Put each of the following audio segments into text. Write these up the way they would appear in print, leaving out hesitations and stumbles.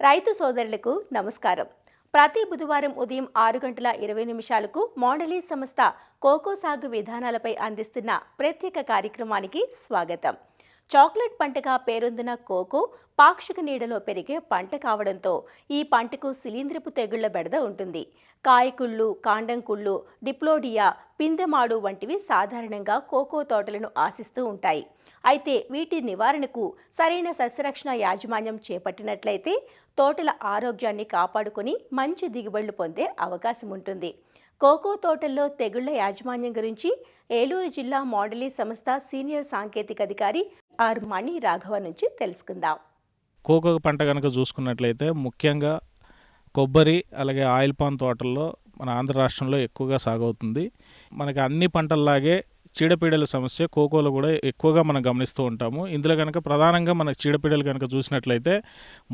రైతు సోదరులకు నమస్కారం. ప్రతి బుధవారం ఉదయం 6:20 మోండలీ సంస్థ కోకో సాగు విధానాలపై అందిస్తున్న ప్రత్యేక కార్యక్రమానికి స్వాగతం. చాక్లెట్ పంటగా పేరొందిన కోకో పాక్షిక నీడలో పెరిగే పంట కావడంతో ఈ పంటకు శిలీంధ్రపు తెగుళ్ల బెడద ఉంటుంది. కాయకుళ్ళు, కాండంకుళ్ళు, డిప్లోడియా, పిందెమాడు వంటివి సాధారణంగా కోకో తోటలను ఆశిస్తూ ఉంటాయి. అయితే వీటి నివారణకు సరైన సస్యరక్షణ యాజమాన్యం చేపట్టినట్లయితే తోటల ఆరోగ్యాన్ని కాపాడుకొని మంచి దిగుబడులు పొందే అవకాశం ఉంటుంది. కోకో తోటల్లో తెగుళ్ల యాజమాన్యం గురించి ఏలూరు జిల్లా మోండలీ సంస్థ సీనియర్ సాంకేతిక అధికారి ఆర్ మణి రాఘవ నుంచి తెలుసుకుందాం. కోకో పంట కనుక చూసుకున్నట్లయితే ముఖ్యంగా కొబ్బరి అలాగే ఆయిల్ పామ్ తోటల్లో మన ఆంధ్ర రాష్ట్రంలో ఎక్కువగా సాగవుతుంది. మనకి అన్ని పంటల్లాగే చీడపీడల సమస్య కోకోలో కూడా ఎక్కువగా మనం గమనిస్తూ ఉంటాము. ఇందులో కనుక ప్రధానంగా మనకు చీడపీడలు కనుక చూసినట్లయితే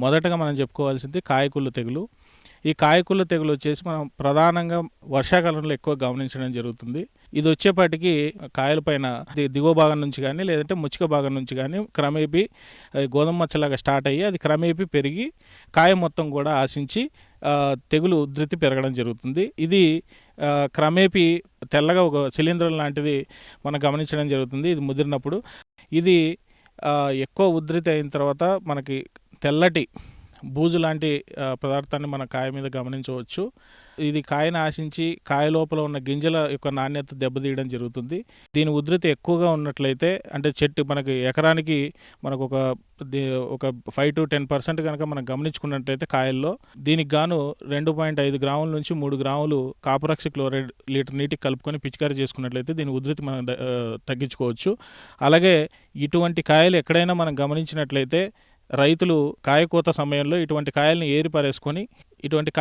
మొదటగా మనం చెప్పుకోవాల్సింది కాయకుళ్ళు తెగులు. ఈ కాయకుళ్ళు తెగులు వచ్చేసి మనం ప్రధానంగా వర్షాకాలంలో ఎక్కువ గమనించడం జరుగుతుంది. ఇది వచ్చేపాటికి కాయల పైన దిగువ భాగం నుంచి కానీ లేదంటే ముచ్చిక భాగం నుంచి కానీ క్రమేపీ గోధుమ మచ్చలాగా స్టార్ట్ అయ్యి అది క్రమేపీ పెరిగి కాయ మొత్తం కూడా ఆశించి తెగులు ఉధృతి పెరగడం జరుగుతుంది. ఇది క్రమేపీ తెల్లగా ఒక శిలీంధ్రం లాంటిది మనం గమనించడం జరుగుతుంది. ఇది ముదిరినప్పుడు ఇది ఎక్కువ ఉధృతి అయిన తర్వాత మనకి తెల్లటి బూజు లాంటి పదార్థాన్ని మన కాయ మీద గమనించవచ్చు. ఇది కాయను ఆశించి కాయ లోపల ఉన్న గింజల యొక్క నాణ్యత దెబ్బతీయడం జరుగుతుంది. దీని ఉధృతి ఎక్కువగా ఉన్నట్లయితే అంటే చెట్టు మనకి ఎకరానికి మనకు ఒక 5 to 10% కనుక మనం గమనించుకున్నట్లయితే కాయల్లో దీనికి గాను 2.5 గ్రాముల నుంచి 3 గ్రాములు కాపరాక్సి క్లోరైడ్ లీటర్ నీటికి కలుపుకొని పిచికారీ చేసుకున్నట్లయితే దీని ఉధృతి మనం తగ్గించుకోవచ్చు. అలాగే ఇటువంటి కాయలు ఎక్కడైనా మనం గమనించినట్లయితే రైతులు కాయకోత సమయంలో ఇటువంటి కాయల్ని ఏరిపారేసుకొని ఇటువంటి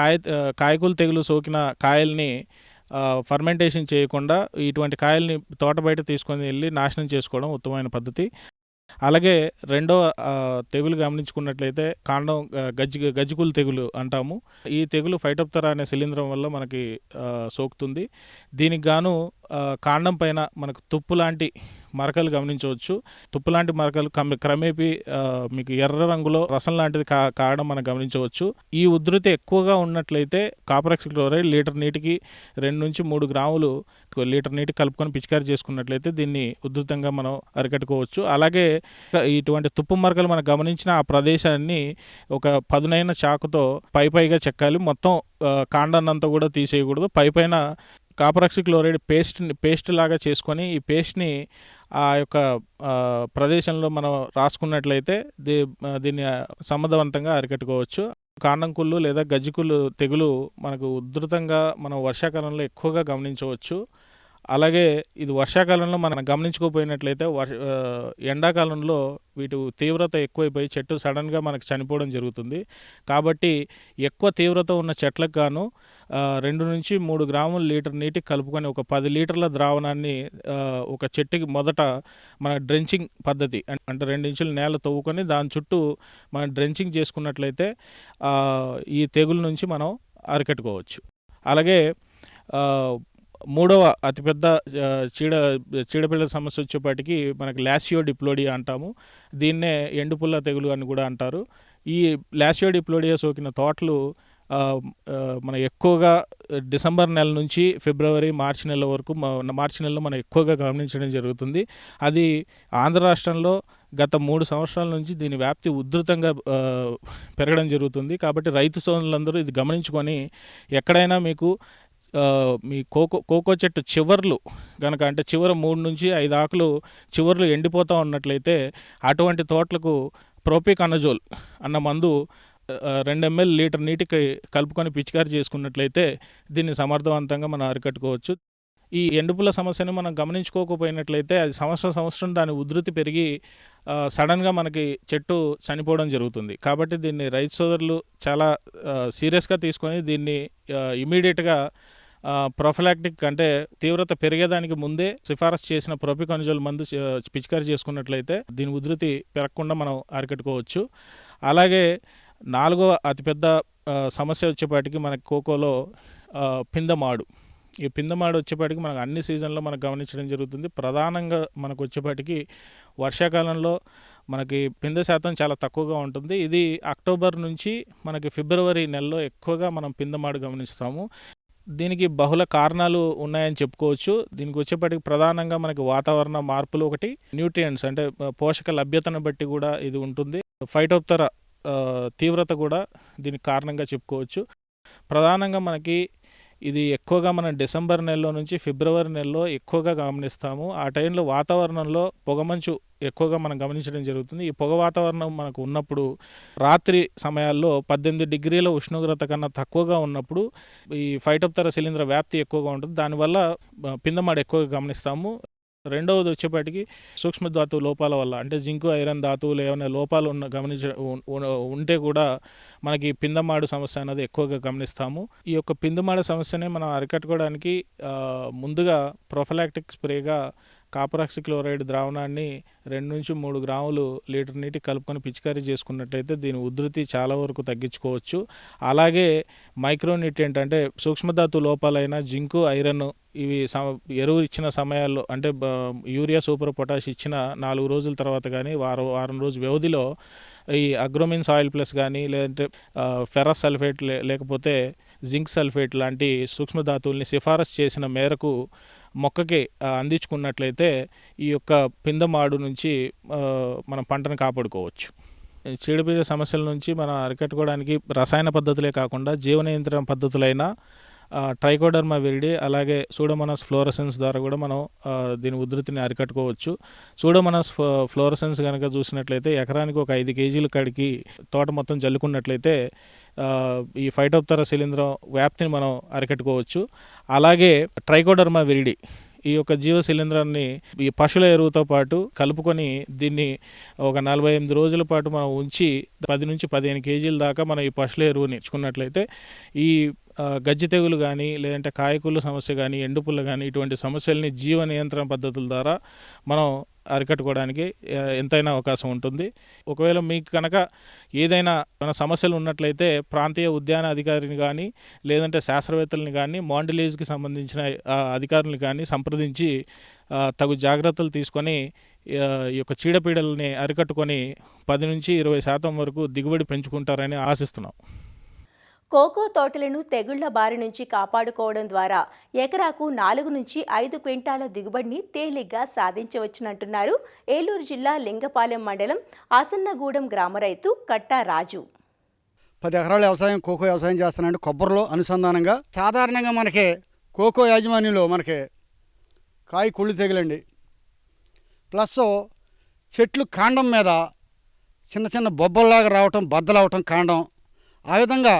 కాయకులు తెగులు సోకిన కాయల్ని ఫర్మెంటేషన్ చేయకుండా ఇటువంటి కాయల్ని తోట బయట తీసుకొని వెళ్ళి నాశనం చేసుకోవడం ఉత్తమమైన పద్ధతి. అలాగే రెండో తెగులు గమనించుకున్నట్లయితే కాండం గజ్జికులు తెగులు అంటాము. ఈ తెగులు ఫైటోప్తెరా అనే శిలీంధ్రం వల్ల మనకి సోకుతుంది. దీనికి గాను కాండం పైన మనకు తుప్పు లాంటి మరకలు గమనించవచ్చు. తుప్పు లాంటి మరకలు క్రమేపీ మీకు ఎర్ర రంగులో రసం లాంటిది కావడం మనం గమనించవచ్చు. ఈ ఉధృతి ఎక్కువగా ఉన్నట్లయితే కాపరాక్సి క్లోరైడ్ లీటర్ నీటికి 2 నుంచి 3 గ్రాములు లీటర్ నీటికి కలుపుకొని పిచికారీ చేసుకున్నట్లయితే దీన్ని ఉధృతంగా మనం అరికట్టుకోవచ్చు. అలాగే ఇటువంటి తుప్పు మరకలు మనం గమనించిన ఆ ప్రదేశాన్ని ఒక పదునైన చాకుతో పైగా చెక్కాలి. మొత్తం కాండాన్నంతా కూడా తీసేయకూడదు. పైన కాపరాక్సి క్లోరైడ్ పేస్ట్ లాగా చేసుకొని ఈ పేస్ట్ని ఆ యొక్క ప్రదేశంలో మనం రాసుకున్నట్లయితే దీన్ని సమర్థవంతంగా అరికట్టుకోవచ్చు. కాండంకుళ్ళు లేదా గజ్జికుళ్ళు తెగులు మనకు ఉధృతంగా మనం వర్షాకాలంలో ఎక్కువగా గమనించవచ్చు. అలాగే ఇది వర్షాకాలంలో మనం గమనించుకోపోయినట్లయితే ఎండాకాలంలో వీటి తీవ్రత ఎక్కువైపోయి చెట్టు సడన్గా మనకు చనిపోవడం జరుగుతుంది. కాబట్టి ఎక్కువ తీవ్రత ఉన్న చెట్లకు గాను 2 నుంచి 3 గ్రాముల లీటర్ నీటికి కలుపుకొని ఒక 10 లీటర్ల ద్రావణాన్ని ఒక చెట్టుకి మొదట మన డ్రెంచింగ్ పద్ధతి అంటే 2 ఇంచుల నేల తవ్వుకొని దాని చుట్టూ మనం డ్రెంచింగ్ చేసుకున్నట్లయితే ఈ తెగుల నుంచి మనం అరికట్టుకోవచ్చు. అలాగే మూడవ అతిపెద్ద చీడపీడల సమస్య వచ్చేపాటికి మనకి లాసియో డిప్లోడియా అంటాము. దీన్నే ఎండుపుల్ల తెగులు అని కూడా అంటారు. ఈ లాసియో డిప్లోడియా సోకిన తోటలు మన ఎక్కువగా డిసెంబర్ నెల నుంచి ఫిబ్రవరి మార్చి నెల వరకు మార్చి నెలలో మనం ఎక్కువగా గమనించడం జరుగుతుంది. అది ఆంధ్ర రాష్ట్రంలో గత 3 సంవత్సరాల నుంచి దీని వ్యాప్తి ఉధృతంగా పెరగడం జరుగుతుంది. కాబట్టి రైతు సోదరులందరూ ఇది గమనించుకొని ఎక్కడైనా మీకు మీ కోకో చెట్టు చివర్లు కనుక అంటే చివర 3 నుంచి 5 ఆకులు చివర్లు ఎండిపోతూ ఉన్నట్లయితే అటువంటి తోటలకు ప్రోపికానజోల్ అన్న మందు 2 ml లీటర్ నీటికి కలుపుకొని పిచికారీ చేసుకున్నట్లయితే దీన్ని సమర్థవంతంగా మనం అరికట్టుకోవచ్చు. ఈ ఎండుపుల్ల సమస్యను మనం గమనించుకోకపోయినట్లయితే అది సంవత్సరం దాని ఉధృతి పెరిగి సడన్గా మనకి చెట్టు చనిపోవడం జరుగుతుంది. కాబట్టి దీన్ని రైతు సోదరులు చాలా సీరియస్గా తీసుకొని దీన్ని ఇమీడియట్గా ప్రొఫిలాక్టిక్ అంటే తీవ్రత పెరిగేదానికి ముందే సిఫారసు చేసిన ప్రోపికానజోల్ మందు పిచికారీ చేసుకున్నట్లయితే దీని ఉధృతి పెరగకుండా మనం అరికట్టుకోవచ్చు. అలాగే 4వ అతిపెద్ద సమస్య వచ్చేపాటికి మనకి కోకోలో పిందమాడు. ఈ పిందమాడు వచ్చేపాటికి మనకు అన్ని సీజన్లో మనకు గమనించడం జరుగుతుంది. ప్రధానంగా మనకు వచ్చేపాటికి వర్షాకాలంలో మనకి పిందె శాతం చాలా తక్కువగా ఉంటుంది. ఇది అక్టోబర్ నుంచి మనకి ఫిబ్రవరి నెలలో ఎక్కువగా మనం పిందెమాడు గమనిస్తాము. దీనికి బహుళ కారణాలు ఉన్నాయని చెప్పుకోవచ్చు. దీనికి వచ్చేప్పటికి ప్రధానంగా మనకి వాతావరణ మార్పులు ఒకటి, న్యూట్రియంట్స్ అంటే పోషక లభ్యతను బట్టి కూడా ఇది ఉంటుంది. ఫైటోప్తెరా తీవ్రత కూడా దీనికి కారణంగా చెప్పుకోవచ్చు. ప్రధానంగా మనకి ఇది ఎక్కువగా మనం డిసెంబర్ నెలలో నుంచి ఫిబ్రవరి నెలలో ఎక్కువగా గమనిస్తాము. ఆ టైంలో వాతావరణంలో పొగమంచు ఎక్కువగా మనం గమనించడం జరుగుతుంది. ఈ పొగ వాతావరణం మనకు ఉన్నప్పుడు రాత్రి సమయాల్లో 18 డిగ్రీల ఉష్ణోగ్రత కన్నా తక్కువగా ఉన్నప్పుడు ఈ ఫైటోప్తెరా శిలీంధ్ర వ్యాప్తి ఎక్కువగా ఉంటుంది. దానివల్ల పిందెమాడు ఎక్కువగా గమనిస్తాము. రెండవది వచ్చేప్పటికి సూక్ష్మధాతు లోపాల వల్ల, అంటే జింకు, ఐరన్ ధాతువులు ఏమైనా లోపాలు ఉంటే కూడా మనకి పిందెమాడు సమస్య అనేది ఎక్కువగా గమనిస్తాము. ఈ యొక్క పిందెమాడు సమస్యని మనం అరికట్టుకోవడానికి ముందుగా ప్రొఫిలాక్టిక్ స్ప్రేగా కాపర్ ఆక్సిక్లోరైడ్ ద్రావణాన్ని 2 నుంచి 3 గ్రాములు లీటర్ నీటి కలుపుకొని పిచికారీ చేసుకున్నట్లయితే దీని ఉధృతి చాలా వరకు తగ్గించుకోవచ్చు. అలాగే మైక్రోన్యూట్రియంట్ అంటే సూక్ష్మధాతు లోపాలైన జింకు, ఐరన్ ఇవి ఎరువు ఇచ్చిన సమయాల్లో, అంటే యూరియా, సూపర్ పొటాష్ ఇచ్చిన 4 రోజుల తర్వాత కానీ వారం రోజు వ్యవధిలో ఈ అగ్రోమిన్ సాయిల్ ప్లస్ కానీ, లేదంటే ఫెరస్ సల్ఫేట్ లేకపోతే జింక్ సల్ఫేట్ లాంటి సూక్ష్మధాతువుల్ని సిఫారసు చేసిన మేరకు మొక్కకి అందించుకున్నట్లయితే ఈ యొక్క పిందెమాడు నుంచి మనం పంటను కాపాడుకోవచ్చు. చీడపీడ సమస్యల నుంచి మనం అరికట్టుకోవడానికి రసాయన పద్ధతులే కాకుండా జీవ నియంత్రణ పద్ధతులైన ట్రైకోడర్మా విరిడి, అలాగే సూడోమోనాస్ ఫ్లోరసెన్స్ ద్వారా కూడా మనం దీని ఉధృతిని అరికట్టుకోవచ్చు. సూడోమోనాస్ ఫ్లోరసెన్స్ కనుక చూసినట్లయితే ఎకరానికి ఒక 5 కేజీల కాడికి తోట మొత్తం జల్లుకున్నట్లయితే ఈ ఫైటోప్తెరా శిలీంధ్రం వ్యాప్తిని మనం అరికట్టుకోవచ్చు. అలాగే ట్రైకోడర్మా విరిడి ఈ యొక్క జీవ శిలీంధ్రాన్ని ఈ పశువుల ఎరువుతో పాటు కలుపుకొని దీన్ని ఒక 48 రోజుల పాటు మనం ఉంచి 10 నుంచి 15 కేజీల దాకా మనం ఈ పశువుల ఎరువుని ఇచ్చుకున్నట్లయితే ఈ గజ్జి తెగులు కానీ, లేదంటే కాయకుళ్ళు సమస్య కానీ, ఎండుపుల్ల కానీ ఇటువంటి సమస్యల్ని జీవ నియంత్రణ పద్ధతుల ద్వారా మనం అరికట్టుకోవడానికి ఎంతైనా అవకాశం ఉంటుంది. ఒకవేళ మీకు కనుక ఏదైనా మన సమస్యలు ఉన్నట్లయితే ప్రాంతీయ ఉద్యాన అధికారిని కానీ, లేదంటే శాస్త్రవేత్తలని కానీ, మాండలీజ్కి సంబంధించిన అధికారులను కానీ సంప్రదించి తగు జాగ్రత్తలు తీసుకొని ఈ యొక్క చీడపీడలని అరికట్టుకొని 10 నుంచి 20% వరకు దిగుబడి పెంచుకుంటారని ఆశిస్తున్నాం. కోకో తోటలను తెగుళ్ల బారి నుంచి కాపాడుకోవడం ద్వారా ఎకరాకు 4 నుంచి 5 క్వింటాల దిగుబడిని తేలిగ్గా సాధించవచ్చునంటున్నారు ఏలూరు జిల్లా లింగపాలెం మండలం ఆసన్నగూడెం గ్రామ రైతు కట్టా రాజు. 10 ఎకరాల వ్యవసాయం, కోకో వ్యవసాయం చేస్తున్నానండి. కొబ్బరిలో అనుసంధానంగా సాధారణంగా మనకి కోకో యాజమాన్యంలో మనకి కాయ కుళ్ళు తెగులండి, ప్లస్ చెట్లు కాండం మీద చిన్న చిన్న బొబ్బల్లాగా రావటం, బద్దలవటం కాండం, ఆ విధంగా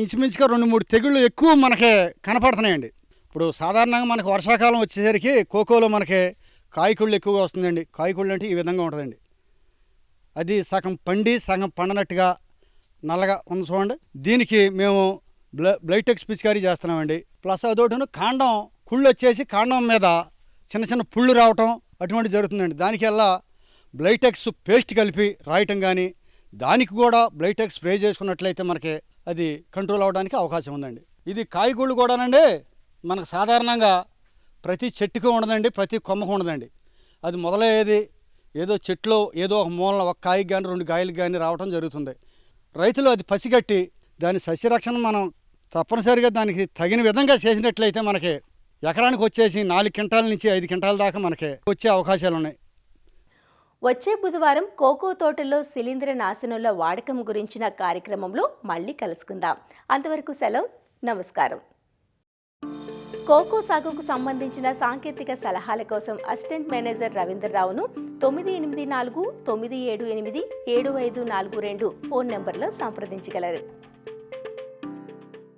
ఇంచుమించుగా 2-3 తెగుళ్ళు ఎక్కువ మనకి కనపడుతున్నాయండి. ఇప్పుడు సాధారణంగా మనకి వర్షాకాలం వచ్చేసరికి కోకోలో మనకి కాయకుళ్ళు ఎక్కువగా వస్తుందండి. కాయకుళ్ళు అంటే ఈ విధంగా ఉంటుందండి. అది సగం పండి సగం పండనట్టుగా నల్లగా ఉంది చూడండి. దీనికి మేము బ్లైటెక్స్ పిచికారీ చేస్తున్నామండి. ప్లస్ అదొకటి కాండం కుళ్ళు వచ్చేసి కాండం మీద చిన్న చిన్న పుళ్ళు రావటం అటువంటి జరుగుతుందండి. దానికల్లా బ్లైటెక్స్ పేస్ట్ కలిపి రాయటం కానీ, దానికి కూడా బ్లైటెక్స్ స్ప్రే చేసుకున్నట్లయితే మనకి అది కంట్రోల్ అవ్వడానికి అవకాశం ఉందండి. ఇది కాయగూళ్ళు కూడానండి మనకు సాధారణంగా ప్రతి చెట్టుకు ఉండదండి, ప్రతి కొమ్మకు ఉండదండి. అది మొదలయ్యేది ఏదో చెట్లో ఏదో ఒక మూలన ఒక కాయకి కానీ 2 కాయలకు కానీ రావడం జరుగుతుంది. రైతులు అది పసిగట్టి దాని సస్యరక్షణ మనం తప్పనిసరిగా దానికి తగిన విధంగా చేసినట్లయితే మనకి ఎకరానికి వచ్చేసి 4 క్వింటాల నుంచి 5 క్వింటాల దాకా మనకి వచ్చే అవకాశాలు ఉన్నాయి. వచ్చే బుధవారం కోకో తోటల్లో శిలీంధ్ర నాశనంలో వాడకం గురించిన కార్యక్రమంలో మళ్ళీ కలుసుకుందాం. అంతవరకు సెలవు, నమస్కారం. కోకో సాగుకు సంబంధించిన సాంకేతిక సలహాల కోసం అసిస్టెంట్ మేనేజర్ రవీంద్రరావును 9849787542 ఫోన్ నెంబర్లో సంప్రదించగలరు.